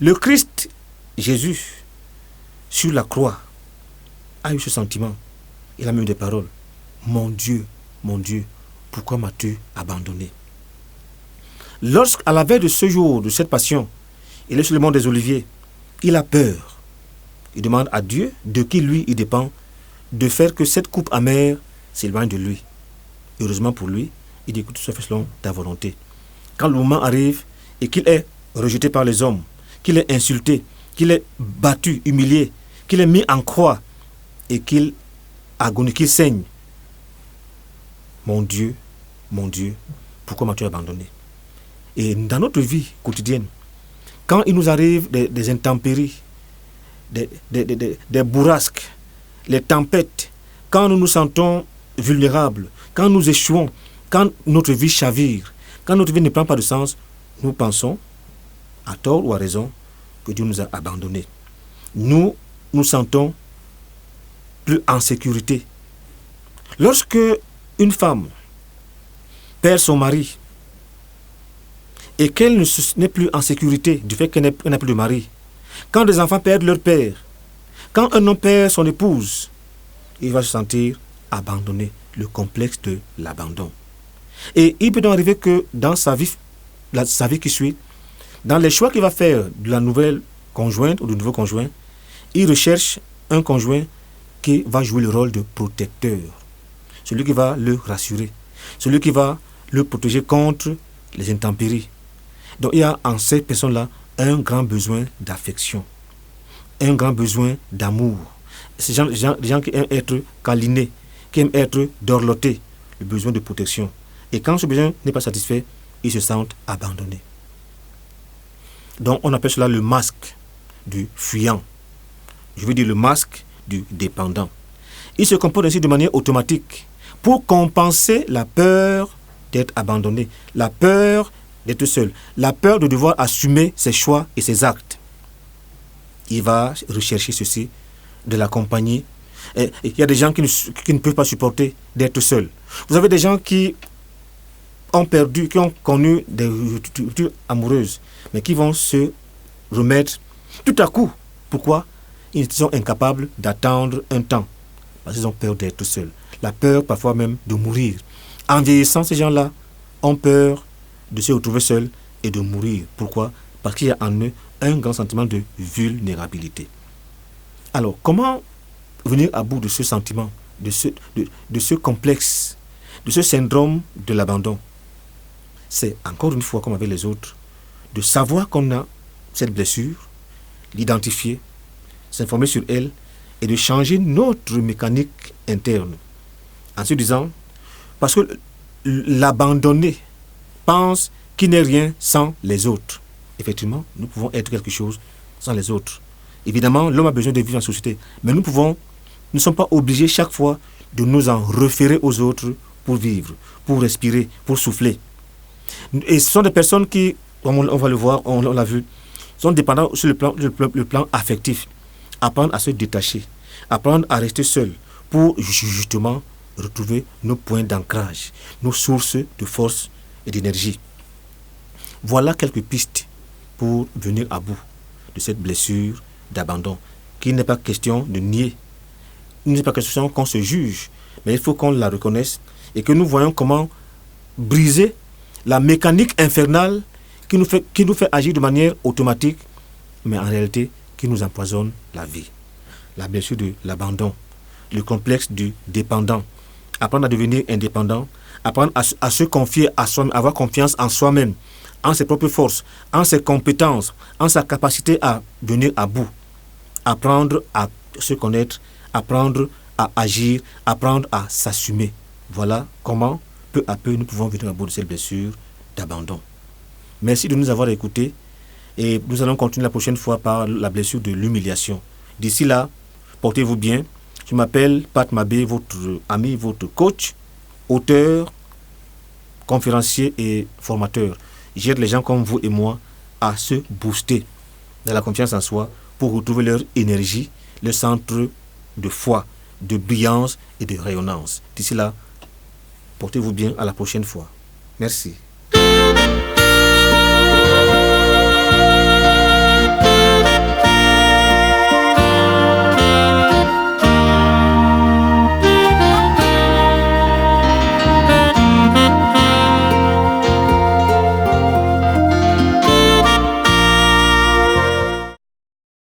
Le Christ, Jésus, sur la croix, a eu ce sentiment. Il a mis des paroles. Mon Dieu, pourquoi m'as-tu abandonné? Lorsqu'à la veille de ce jour, de cette passion, il est sur le mont des Oliviers, il a peur. Il demande à Dieu, de qui lui il dépend, de faire que cette coupe amère s'éloigne de lui. Heureusement pour lui, il dit que tout se fait selon ta volonté. Quand le moment arrive et qu'il est rejeté par les hommes, qu'il est insulté, qu'il est battu, humilié, qu'il est mis en croix et qu'il agonise, qu'il saigne. Mon Dieu, pourquoi m'as-tu abandonné? Et dans notre vie quotidienne, quand il nous arrive des intempéries, des bourrasques, les tempêtes, quand nous nous sentons vulnérables, quand nous échouons, quand notre vie chavire, quand notre vie ne prend pas de sens, nous pensons, à tort ou à raison, que Dieu nous a abandonnés. Nous nous sentons plus en sécurité. Lorsque une femme perd son mari et qu'elle n'est plus en sécurité du fait qu'elle n'a plus de mari, quand des enfants perdent leur père, quand un homme perd son épouse, il va se sentir abandonné, le complexe de l'abandon. Et il peut donc arriver que dans sa vie qui suit, dans les choix qu'il va faire de la nouvelle conjointe ou du nouveau conjoint, il recherche un conjoint qui va jouer le rôle de protecteur, celui qui va le rassurer, celui qui va le protéger contre les intempéries. Donc il y a en ces personnes-là un grand besoin d'affection, un grand besoin d'amour. Ces gens qui aiment être câlinés, qui aiment être dorlotés, le besoin de protection. Et quand ce besoin n'est pas satisfait, ils se sentent abandonnés. Donc on appelle cela le masque du fuyant. Je veux dire le masque du dépendant. Il se comporte ainsi de manière automatique pour compenser la peur d'être abandonné, la peur d'être seul, la peur de devoir assumer ses choix et ses actes. Il va rechercher ceci, de la compagnie. Et il y a des gens qui ne peuvent pas supporter d'être seuls. Vous avez des gens qui ont perdu, qui ont connu des ruptures amoureuses, mais qui vont se remettre tout à coup. Pourquoi? Ils sont incapables d'attendre un temps, parce qu'ils ont peur d'être seuls. La peur parfois même de mourir. En vieillissant, ces gens-là ont peur de se retrouver seuls et de mourir. Pourquoi? Parce qu'il y a en eux un grand sentiment de vulnérabilité. Alors, comment venir à bout de ce sentiment, de ce complexe, de ce syndrome de l'abandon? C'est encore une fois, comme avec les autres, de savoir qu'on a cette blessure, l'identifier, s'informer sur elle et de changer notre mécanique interne. En se disant, parce que l'abandonné pense qu'il n'est rien sans les autres. Effectivement, nous pouvons être quelque chose sans les autres. Évidemment, l'homme a besoin de vivre en société, mais nous ne sommes pas obligés chaque fois de nous en référer aux autres pour vivre, pour respirer, pour souffler. Et ce sont des personnes qui, on va le voir, on l'a vu, sont dépendantes sur le plan affectif. Apprendre à se détacher, apprendre à rester seul pour justement retrouver nos points d'ancrage, nos sources de force et d'énergie. Voilà quelques pistes pour venir à bout de cette blessure d'abandon, qu'il n'est pas question de nier. Il n'est pas question qu'on se juge, mais il faut qu'on la reconnaisse et que nous voyons comment briser la mécanique infernale qui nous fait agir de manière automatique, mais en réalité qui nous empoisonne la vie. La blessure de l'abandon, le complexe du dépendant, apprendre à devenir indépendant, apprendre à se confier à soi-même, avoir confiance en soi-même, en ses propres forces, en ses compétences, en sa capacité à venir à bout, apprendre à se connaître, apprendre à agir, apprendre à s'assumer. Voilà comment, peu à peu, nous pouvons venir à bout de cette blessure d'abandon. Merci de nous avoir écoutés et nous allons continuer la prochaine fois par la blessure de l'humiliation. D'ici là, portez-vous bien. Je m'appelle Pat Mabé, votre ami, votre coach, auteur, conférencier et formateur. J'aide les gens comme vous et moi à se booster dans la confiance en soi pour retrouver leur énergie, leur centre de foi, de brillance et de rayonnance. D'ici là, portez-vous bien, à la prochaine fois. Merci.